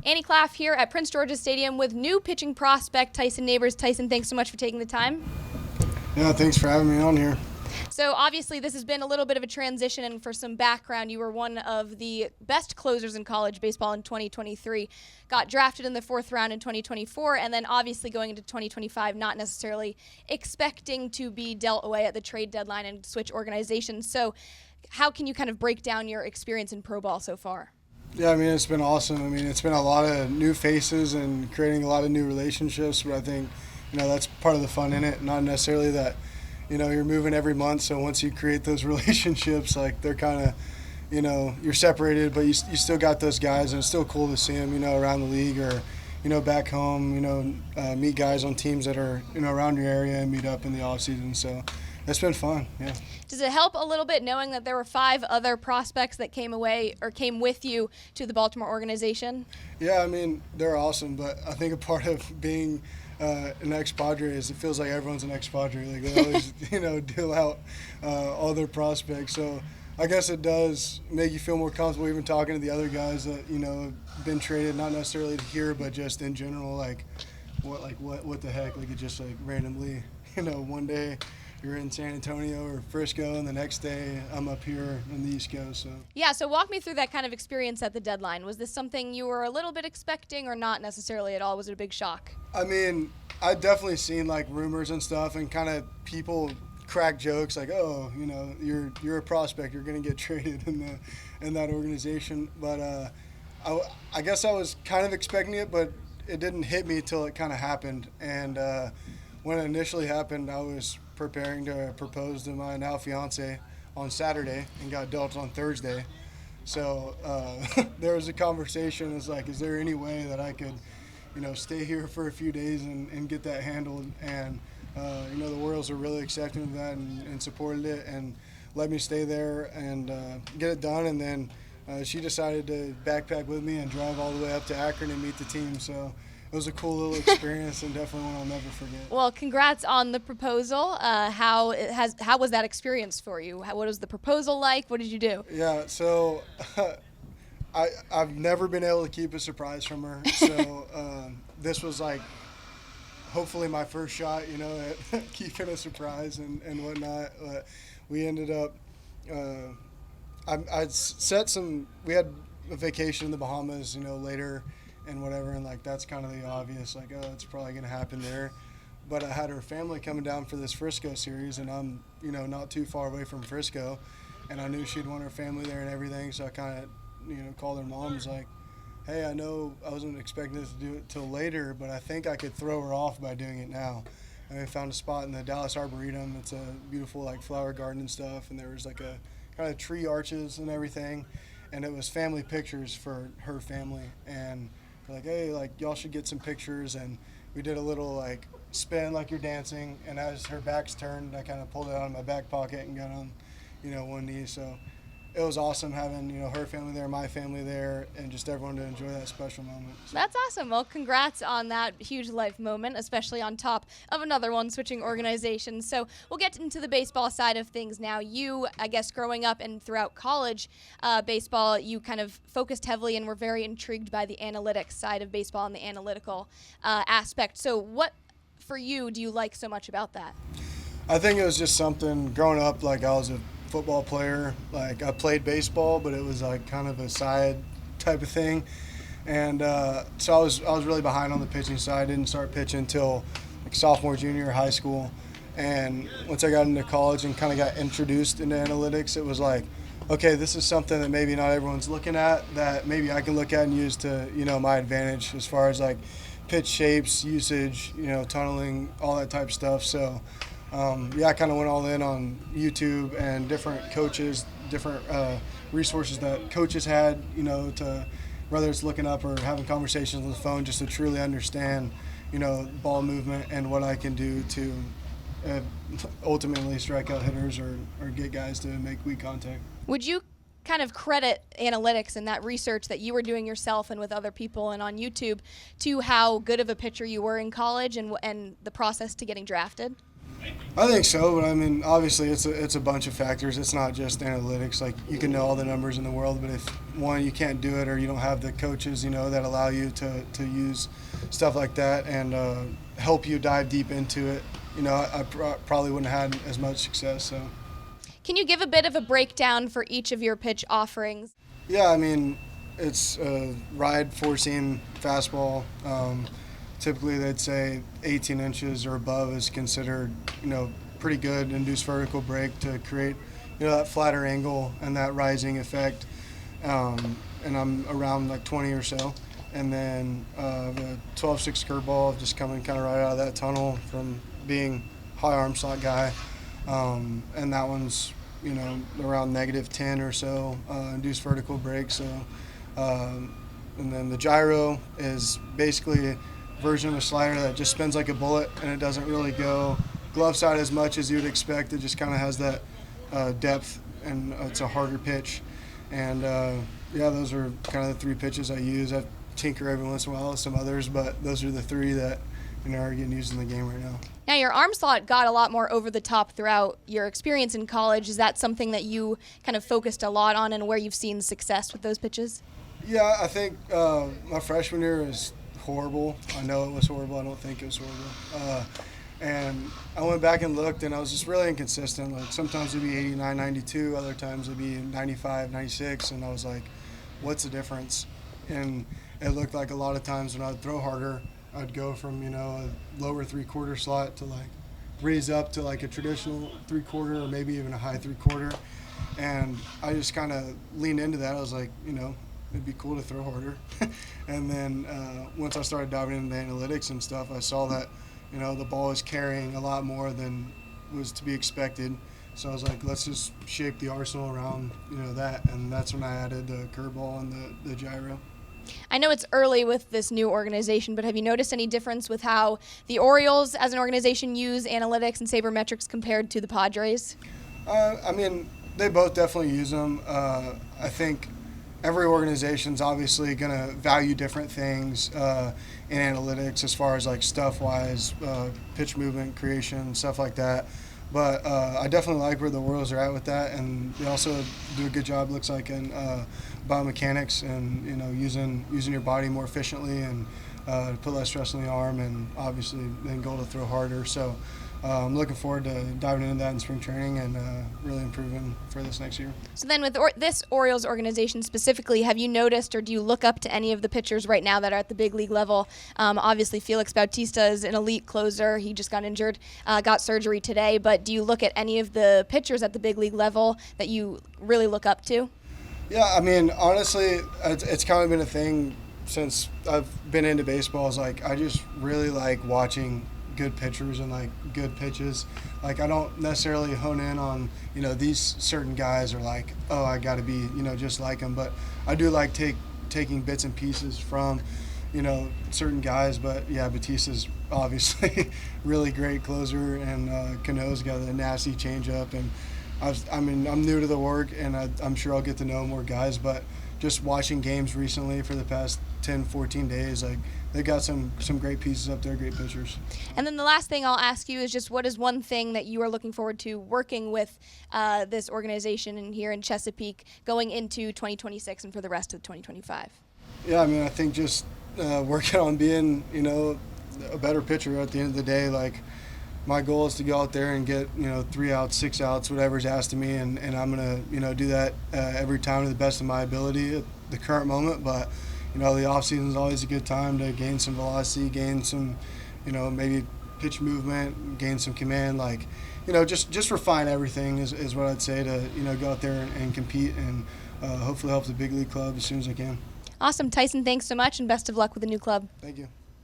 Annie Claff here at Prince George's Stadium with new pitching prospect Tyson Neighbors. Tyson, thanks so much for taking the time. Yeah, thanks for having me on here. So obviously this has been a little bit of a transition, and for some background, you were one of the best closers in college baseball in 2023, got drafted in the 4th round in 2024, and then obviously going into 2025 not necessarily expecting to be dealt away at the trade deadline and switch organizations. So how can you kind of break down your experience in pro ball so far? Yeah, I mean, it's been awesome. I mean, it's been a lot of new faces and creating a lot of new relationships, but I think, that's part of the fun in it, not necessarily that, you're moving every month, so once you create those relationships, like, they're kind of, you're separated, but you still got those guys, and it's still cool to see them, around the league or, back home, meet guys on teams that are, around your area and meet up in the off season. So it's been fun, yeah. Does it help a little bit knowing that there were 5 other prospects that came away or came with you to the Baltimore organization? Yeah, I mean, they're awesome, but I think a part of being an ex-Padre is it feels like everyone's an ex-Padre. Like, they always, deal out all their prospects. So I guess it does make you feel more comfortable even talking to the other guys that, have been traded, not necessarily here, but just in general, what the heck? Like, it just, randomly, one day you're in San Antonio or Frisco, and the next day I'm up here in the East Coast. So yeah, so walk me through that kind of experience at the deadline. Was this something you were a little bit expecting or not necessarily at all? Was it a big shock? I mean, I'd definitely seen rumors and stuff, and kind of people crack jokes like, oh, you're a prospect, you're going to get traded in that organization. But I guess I was kind of expecting it, but it didn't hit me till it kind of happened. And when it initially happened, I was preparing to propose to my now fiance on Saturday and got dealt on Thursday. So there was a conversation. It's like, is there any way that I could, stay here for a few days and get that handled? And the Orioles are really accepting of that and supported it and let me stay there and get it done. And then she decided to backpack with me and drive all the way up to Akron and meet the team. So it was a cool little experience and definitely one I'll never forget. Well, congrats on the proposal. How was that experience for you? What was the proposal like? What did you do? Yeah, so I've never been able to keep a surprise from her. So this was hopefully my first shot, at keeping a surprise and whatnot. We ended up, we had a vacation in the Bahamas, later and whatever, and that's kind of the obvious, it's probably going to happen there. But I had her family coming down for this Frisco series, and I'm, not too far away from Frisco, and I knew she'd want her family there and everything, so I kind of, called her mom, was like, hey, I know I wasn't expecting this to do it till later, but I think I could throw her off by doing it now. And we found a spot in the Dallas Arboretum. It's a beautiful, flower garden and stuff, and there was a kind of tree arches and everything, and it was family pictures for her family, and like, hey, y'all should get some pictures. And we did a little spin like you're dancing, and as her back's turned, I kind of pulled it out of my back pocket and got on one knee. So it was awesome having her family there, my family there, and just everyone to enjoy that special moment. So. That's awesome. Well, congrats on that huge life moment, especially on top of another one, switching organizations. So we'll get into the baseball side of things now. You, I guess, growing up and throughout college baseball, you kind of focused heavily and were very intrigued by the analytics side of baseball and the analytical aspect. So what, for you, do you like so much about that? I think it was just something growing up, I was a football player. I played baseball, but it was kind of a side type of thing. And so I was really behind on the pitching side. I didn't start pitching until sophomore, junior high school. And once I got into college and kind of got introduced into analytics, it was okay, this is something that maybe not everyone's looking at, that maybe I can look at and use to, my advantage as far as pitch shapes, usage, tunneling, all that type of stuff. So I kind of went all in on YouTube and different coaches, different resources that coaches had, to whether it's looking up or having conversations on the phone, just to truly understand, ball movement and what I can do to ultimately strike out hitters or get guys to make weak contact. Would you kind of credit analytics and that research that you were doing yourself and with other people and on YouTube to how good of a pitcher you were in college and the process to getting drafted? I think so, but I mean, obviously, it's a bunch of factors. It's not just analytics. Like, you can know all the numbers in the world, but if one, you can't do it, or you don't have the coaches, that allow you to use stuff like that and help you dive deep into it, I probably wouldn't have had as much success. So, Can you give a bit of a breakdown for each of your pitch offerings? yeah, I mean, it's ride, four-seam, fastball. Typically, they'd say 18 inches or above is considered, pretty good induced vertical break to create, that flatter angle and that rising effect. And I'm around like 20 or so. And then the 12-6 curveball, just coming kind of right out of that tunnel from being high arm slot guy. And that one's, around -10 or so induced vertical break. So, and then the gyro is basically version of a slider that just spins like a bullet, and it doesn't really go glove side as much as you would expect. It just kind of has that depth, and it's a harder pitch. And those are kind of the three pitches I use. I tinker every once in a while with some others, but those are the three that are getting used in the game right now. Now, your arm slot got a lot more over the top throughout your experience in college. Is that something that you kind of focused a lot on, and where you've seen success with those pitches? Yeah, I think my freshman year was horrible. I know it was horrible. I don't think it was horrible. And I went back and looked, and I was just really inconsistent. Like, sometimes it'd be 89, 92, other times it'd be 95, 96, and I was like, what's the difference? And it looked like a lot of times when I'd throw harder, I'd go from, a lower three-quarter slot to like raise up to like a traditional three-quarter or maybe even a high three-quarter. And I just kind of leaned into that. I was like, it'd be cool to throw harder. And then once I started diving into the analytics and stuff, I saw that, the ball was carrying a lot more than was to be expected. So I was like, let's just shape the arsenal around, that. And that's when I added the curveball and the gyro. I know it's early with this new organization, but have you noticed any difference with how the Orioles as an organization use analytics and sabermetrics compared to the Padres? I mean, they both definitely use them. I think every organization's obviously going to value different things in analytics as far as like stuff-wise, pitch movement, creation, stuff like that. But I definitely like where the Orioles are at with that, and they also do a good job, looks like, in biomechanics and using your body more efficiently and put less stress on the arm, and obviously then goal to throw harder. So I'm looking forward to diving into that in spring training and really improving for this next year. So then with this Orioles organization specifically, have you noticed or do you look up to any of the pitchers right now that are at the big league level? Obviously, Felix Bautista is an elite closer. He just got injured, got surgery today. But do you look at any of the pitchers at the big league level that you really look up to? Yeah, I mean, honestly, it's kind of been a thing since I've been into baseball. Is like I just really like watching good pitchers and like good pitches. Like, I don't necessarily hone in on these certain guys are like, oh, I got to be just like them, but I do like taking bits and pieces from certain guys. But yeah, Batista's obviously really great closer, and Cano's got a nasty changeup, and I'm new to the work, and I'm sure I'll get to know more guys, but just watching games recently for the past 10, 14 days, like, they got some great pieces up there, great pitchers. And then the last thing I'll ask you is just what is one thing that you are looking forward to working with this organization and here in Chesapeake going into 2026 and for the rest of 2025? Yeah, I mean, I think just working on being, a better pitcher at the end of the day. Like, my goal is to go out there and get, 3 outs, 6 outs, whatever's asked of me, and I'm going to, do that every time to the best of my ability at the current moment. But the off season is always a good time to gain some velocity, gain some, maybe pitch movement, gain some command. Like, just refine everything is what I'd say to, go out there and compete and hopefully help the big league club as soon as I can. Awesome. Tyson, thanks so much, and best of luck with the new club. Thank you.